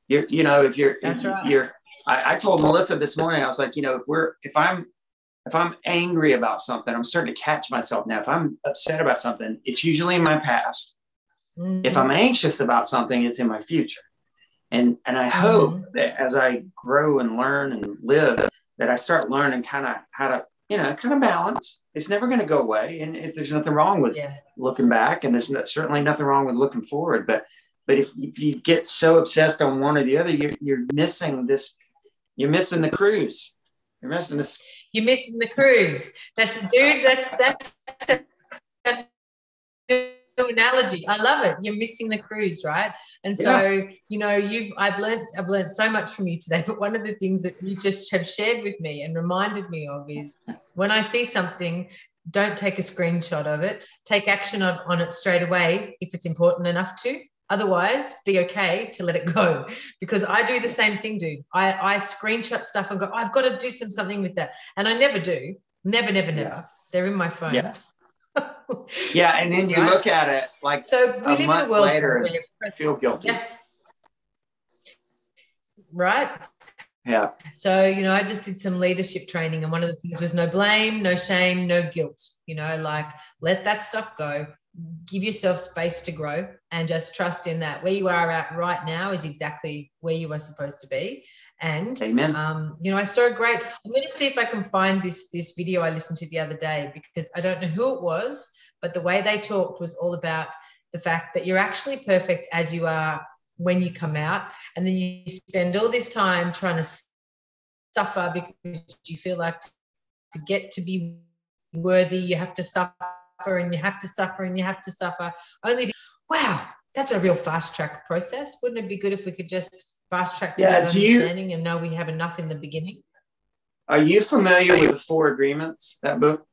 You know, if you're, that's right. I told Melissa this morning, I was like, you know, if I'm angry about something, I'm starting to catch myself now. If I'm upset about something, it's usually in my past. If I'm anxious about something, it's in my future. And I hope that as I grow and learn and live, that I start learning kind of how to, you know, kind of balance. It's never going to go away. And if there's nothing wrong with looking back, and there's certainly nothing wrong with looking forward. But if you get so obsessed on one or the other, you're missing this. You're missing the cruise. You're missing this. You're missing the cruise. That's a new analogy. I love it. You're missing the cruise, right? And so, you know, I've learned so much from you today. But one of the things that you just have shared with me and reminded me of is, when I see something, don't take a screenshot of it. Take action on it straight away if it's important enough to. Otherwise, be okay to let it go, because I do the same thing, dude. I screenshot stuff and go, I've got to do something with that. And I never do. Never. They're in my phone. Yeah, and then you look at it like so we live in a world later and feel guilty. Right? Yeah. So, you know, I just did some leadership training, and one of the things was no blame, no shame, no guilt. You know, like, let that stuff go. Give yourself space to grow, and just trust in that where you are at right now is exactly where you are supposed to be. And you know, I saw I'm going to see if I can find this video I listened to the other day, because I don't know who it was, but the way they talked was all about the fact that you're actually perfect as you are when you come out, and then you spend all this time trying to suffer because you feel like to get to be worthy, you have to suffer, and you have to suffer, and you have to suffer. Wow, that's a real fast track process. Wouldn't it be good if we could just fast track to that understanding and know we have enough in the beginning? Are you familiar with the 4 Agreements, that book?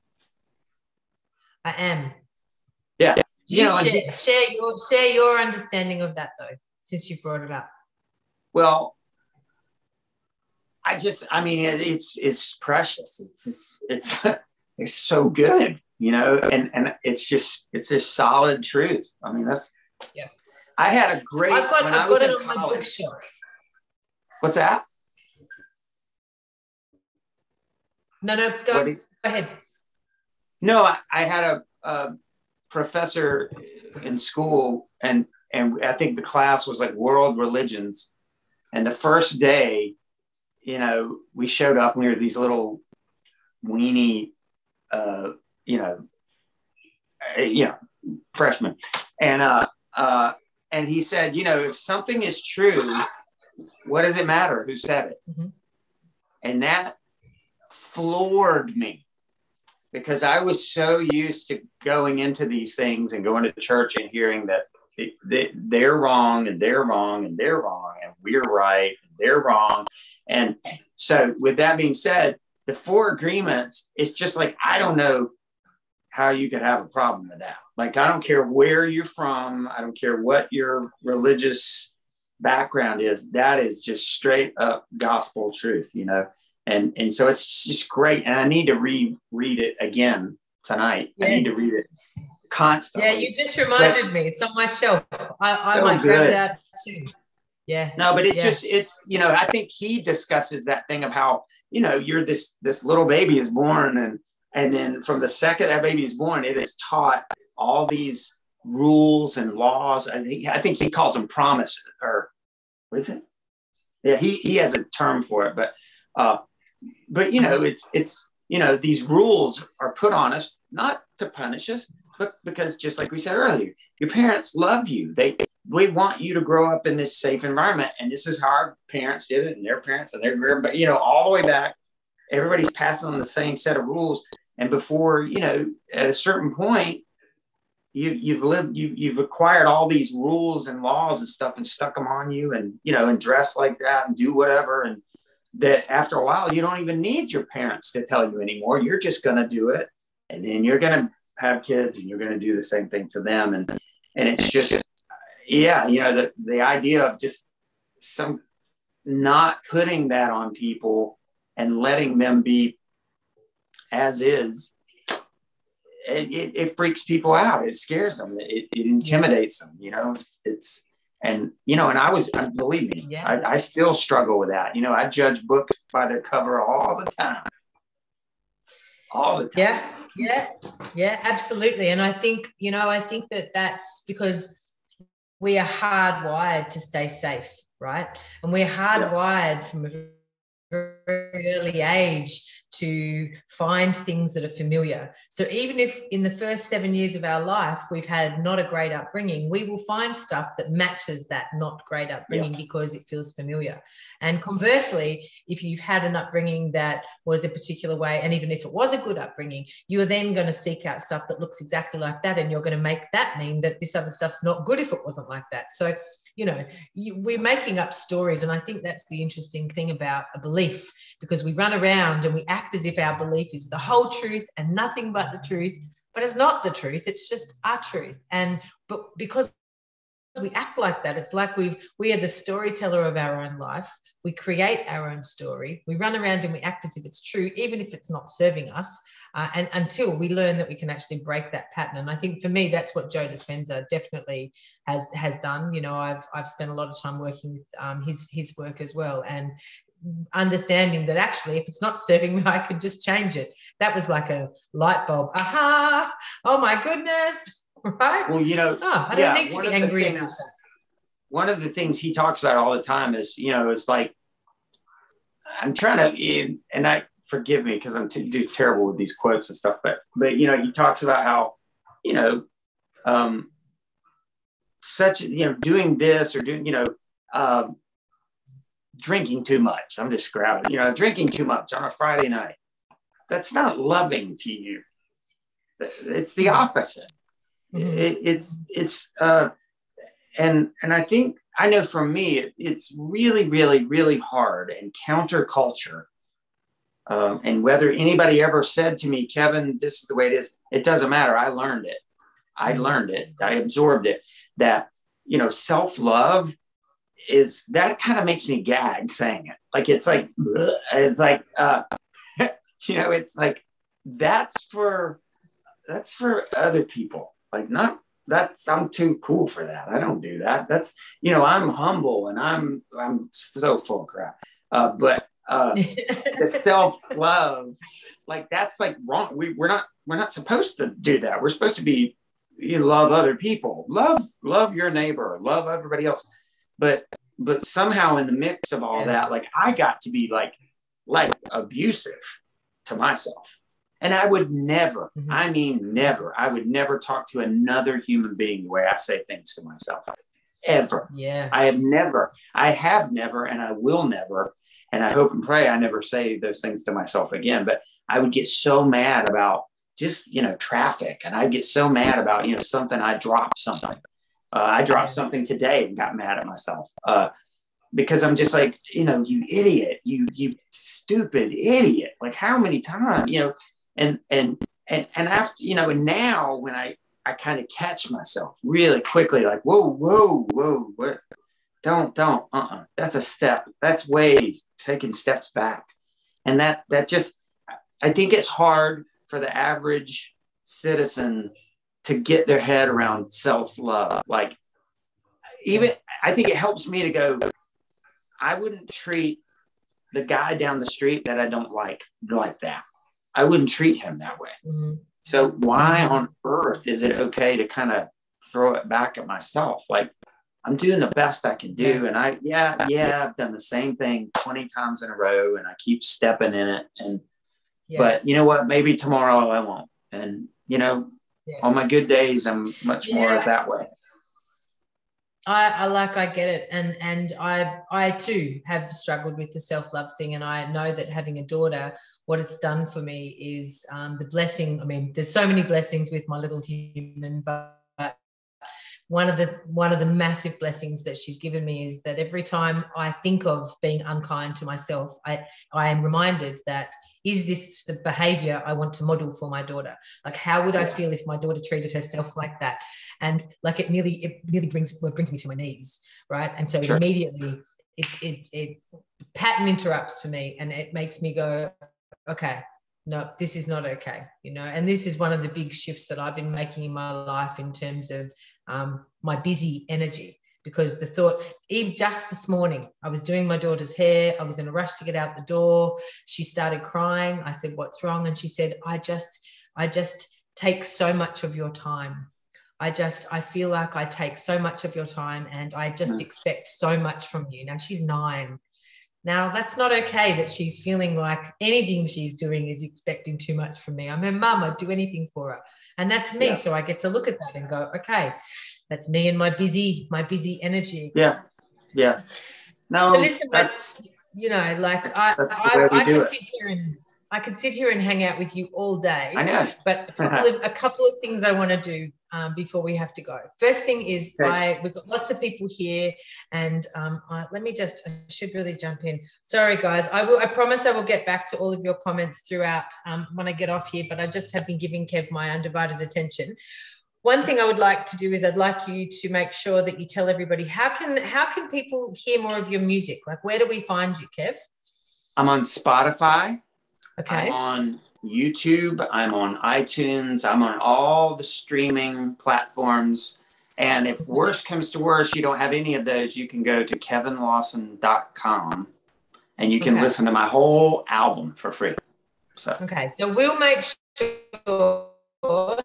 I am. Yeah. Share your understanding of that, though, since you brought it up. Well, I mean, it's precious. It's so good, you know, and it's just solid truth. I mean, that's I had a great. I've got it on my bookshelf. What's that? No, go ahead. No, I had a professor in school, and I think the class was like world religions, and the first day, you know, we showed up and we were these little weenie, freshmen, and he said, you know, if something is true, what does it matter who said it? Mm-hmm. And that floored me, because I was so used to going into these things and going to church and hearing that they're wrong and they're wrong and they're wrong and we're right and they're wrong. And so with that being said, the 4 Agreements is just like, I don't know how you could have a problem with that. Like, I don't care where you're from. I don't care what your religious background is. That is just straight up gospel truth, you know? And so it's just great. And I need to reread it again tonight. I need to read it constantly. Yeah, you just reminded me. It's on my shelf. I So might grab good. that too. Yeah. No, but it's, you know, I think he discusses that thing of how, you know, you're this little baby is born, and then from the second that baby is born, it is taught all these rules and laws. I think he calls them promises, or what is it? Yeah, he has a term for it, but you know, it's you know, these rules are put on us not to punish us, but because, just like we said earlier, your parents love you. We want you to grow up in this safe environment, and this is how our parents did it, and their parents and their grandparents, you know, all the way back. Everybody's passing on the same set of rules, and before, you know, at a certain point, you've acquired all these rules and laws and stuff and stuck them on you, and, you know, and dress like that and do whatever, and that after a while you don't even need your parents to tell you anymore. You're just going to do it, and then you're going to have kids and you're going to do the same thing to them, and it's just, yeah, you know, the idea of just not putting that on people and letting them be as is. It freaks people out. It scares them. It intimidates them, you know. And believe me, I still struggle with that. You know, I judge books by their cover all the time. Yeah, absolutely. And I think that's because we are hardwired to stay safe, right? And we're hardwired from a very early age to find things that are familiar. So even if in the first 7 years of our life we've had not a great upbringing, we will find stuff that matches that not great upbringing because it feels familiar. And conversely, if you've had an upbringing that was a particular way, and even if it was a good upbringing, you're then going to seek out stuff that looks exactly like that, and you're going to make that mean that this other stuff's not good if it wasn't like that. So, you know, we're making up stories, and I think that's the interesting thing about a belief, because we run around and we act as if our belief is the whole truth and nothing but the truth, but it's not the truth. It's just our truth. But because we act like that, it's like we are the storyteller of our own life. We create our own story. We run around and we act as if it's true, even if it's not serving us, and until we learn that we can actually break that pattern. And I think for me, that's what Joe Dispenza definitely has done. You know, I've spent a lot of time working with his work as well, and understanding that actually if it's not serving me, I could just change it. That was like a light bulb. Aha! Oh my goodness! Right? Well, you know, I don't need to be angry about that. One of the things he talks about all the time is, you know, it's like, I'm trying to, and I forgive me because I'm do terrible with these quotes and stuff, but you know, he talks about how, you know, doing this or doing, you know, drinking too much. I'm just grabbing, you know, drinking too much on a Friday night. That's not loving to you. It's the opposite. Mm-hmm. And I think, I know for me, it's really, really, really hard and counterculture. And whether anybody ever said to me, Kevin, this is the way it is, it doesn't matter. I learned it. I absorbed it, that, you know, self-love is, that kind of makes me gag saying it. Like, it's like, you know, it's like, that's for other people. Like, I'm too cool for that. I don't do that. That's, you know, I'm humble and I'm so full of crap. But the self-love, like, that's like wrong. We're not supposed to do that. We're supposed to be, you love other people, love your neighbor, love everybody else. But somehow in the mix of all that, like, I got to be like abusive to myself. And I would never, I mean, never, I would never talk to another human being the way I say things to myself, ever. Yeah. I have never, and I will never. And I hope and pray I never say those things to myself again. But I would get so mad about just, you know, traffic. And I'd get so mad about, you know, something, I dropped something. I dropped something today and got mad at myself. Because I'm just like, you know, you idiot, you stupid idiot. Like, how many times, you know, and after, you know, and now when I kind of catch myself really quickly, like, whoa, what? Don't, that's a step. That's way taking steps back. And that just, I think it's hard for the average citizen to get their head around self-love. Like, even I think it helps me to go, I wouldn't treat the guy down the street that I don't like that. I wouldn't treat him that way. Mm-hmm. So why on earth is it okay to kind of throw it back at myself? Like, I'm doing the best I can do. And I've done the same thing 20 times in a row, and I keep stepping in it. And, but you know what, maybe tomorrow I won't. And, you know, on my good days, I'm much more that way. I get it. And I too have struggled with the self-love thing. And I know that having a daughter, what it's done for me is the blessing. I mean, there's so many blessings with my little human, but one of the massive blessings that she's given me is that every time I think of being unkind to myself, I am reminded that, is this the behavior I want to model for my daughter? Like, how would I feel if my daughter treated herself like that? And like, it nearly brings me to my knees, right? And so immediately it pattern interrupts for me, and it makes me go, okay, no, this is not okay, you know. And this is one of the big shifts that I've been making in my life in terms of my busy energy. Because the thought, even just this morning, I was doing my daughter's hair. I was in a rush to get out the door. She started crying. I said, what's wrong? And she said, I just take so much of your time. I feel like I take so much of your time, and I just expect so much from you. Now she's 9. Now that's not okay that she's feeling like anything she's doing is expecting too much from me. I'm her mum. I'd do anything for her. And that's me. So I get to look at that and go, okay, that's me and my busy energy. Yeah. No, but listen, you know, like I could sit here and hang out with you all day. I know. But a couple of things I want to do before we have to go. First thing is, we've got lots of people here, and I should really jump in. Sorry, guys. I promise I will get back to all of your comments throughout when I get off here, but I just have been giving Kev my undivided attention. One thing I would like to do is I'd like you to make sure that you tell everybody, how can people hear more of your music? Like, where do we find you, Kev? I'm on Spotify. Okay. I'm on YouTube. I'm on iTunes. I'm on all the streaming platforms. And if worst comes to worst, you don't have any of those, you can go to kevinlawson.com and you can listen to my whole album for free. So we'll make sure,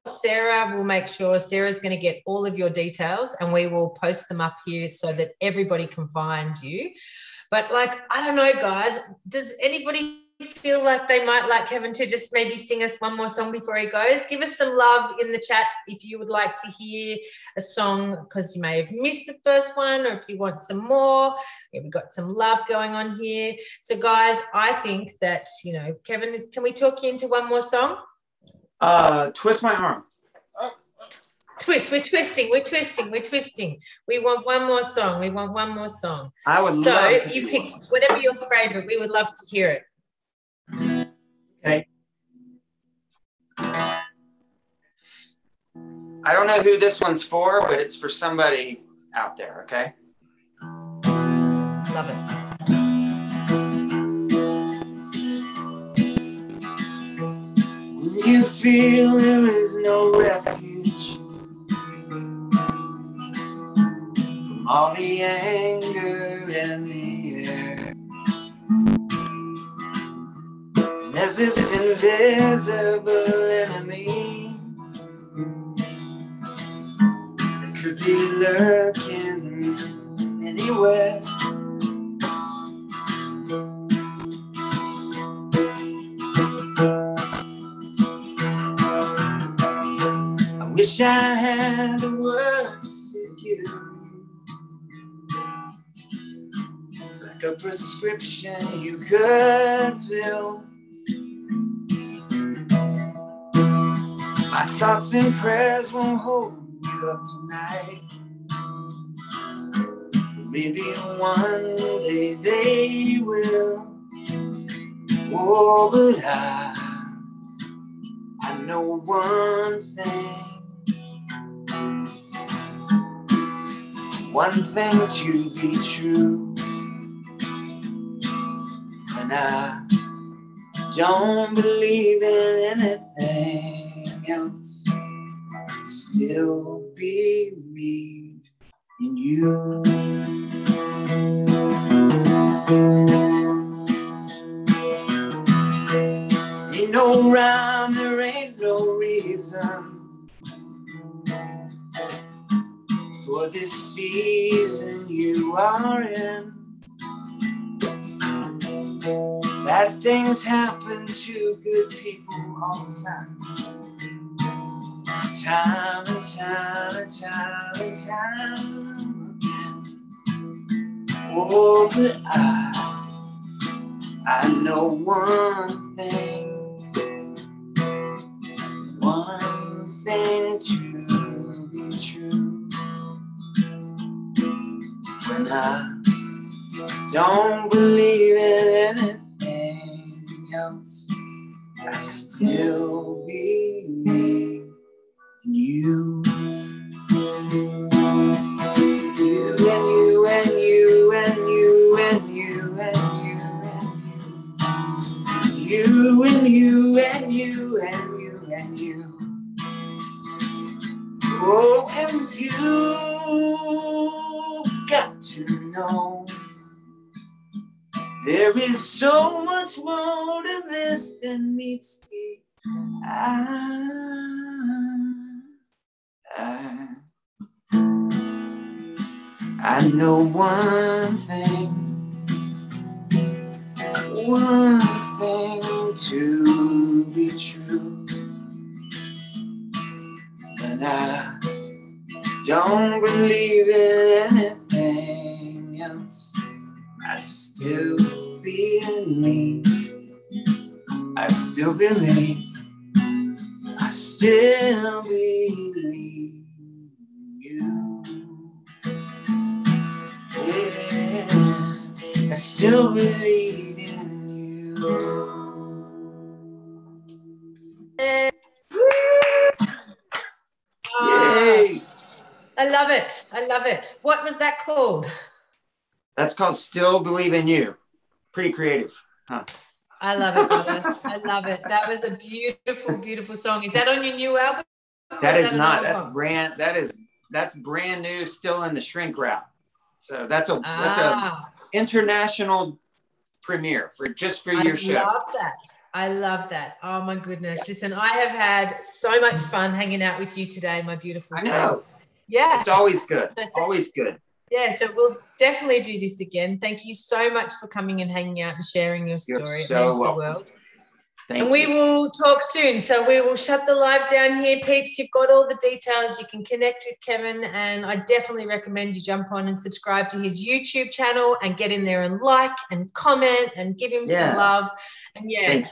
Sarah will make sure, Sarah's going to get all of your details, and we will post them up here so that everybody can find you. But like, I don't know, guys, does anybody feel like they might like Kevin to just maybe sing us one more song before he goes? Give us some love in the chat if you would like to hear a song, because you may have missed the first one, or if you want some more. We've got some love going on here. So guys, I think that, you know, Kevin, can we talk you into one more song? Twist My Arm. Twist. We're twisting. We want one more song. I would love to. So you pick whatever your favorite. We would love to hear it. Okay. I don't know who this one's for, but it's for somebody out there, okay? Love it. When you feel there is no refuge from all the anger and the air, there's this invisible enemy that could be lurking anywhere. I wish I had the words to give you, like a prescription you could fill. My thoughts and prayers won't hold you up tonight. Maybe one day they will. Oh, but I know one thing to be true, and I don't believe in anything else. still believe in you. Ain't no rhyme, there ain't no reason for this season you are in. Bad things happen to good people all the time. Time and time and time and time again. Oh, but I know one thing to be true. When I don't believe in anything else, I still believe in you. You and you and you and you and you and you. You and you and you and you and you. Oh, and you got to know there is so much more to this than meets the eye. I know one thing to be true. And I don't believe in anything else. I still believe. I still believe. I still believe you. Yeah, I still believe in you. Yay! I love it. I love it. What was that called? That's called Still Believe in You. Pretty creative, huh? I love it, brother. I love it. That was a beautiful, beautiful song. Is that on your new album? That is not. That's brand new, still in the shrink wrap. So that's a international premiere for your show. I love that. I love that. Oh my goodness. Listen, I have had so much fun hanging out with you today, my beautiful friends. I know. Yeah. It's always good. Always good. Yeah, so we'll definitely do this again. Thank you so much for coming and hanging out and sharing your story. You're so welcome. The world. And we will talk soon. So we will shut the live down here, peeps. You've got all the details. You can connect with Kevin, and I definitely recommend you jump on and subscribe to his YouTube channel and get in there and like and comment and give him some love. And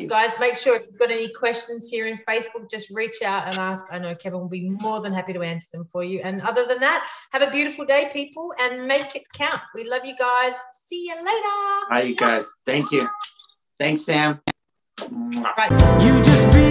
guys, make sure if you've got any questions here in Facebook, just reach out and ask. I know Kevin will be more than happy to answer them for you. And other than that, have a beautiful day, people, and make it count. We love you guys. See you later. Bye, you guys. Thank you. Thanks, Sam. Right. You just be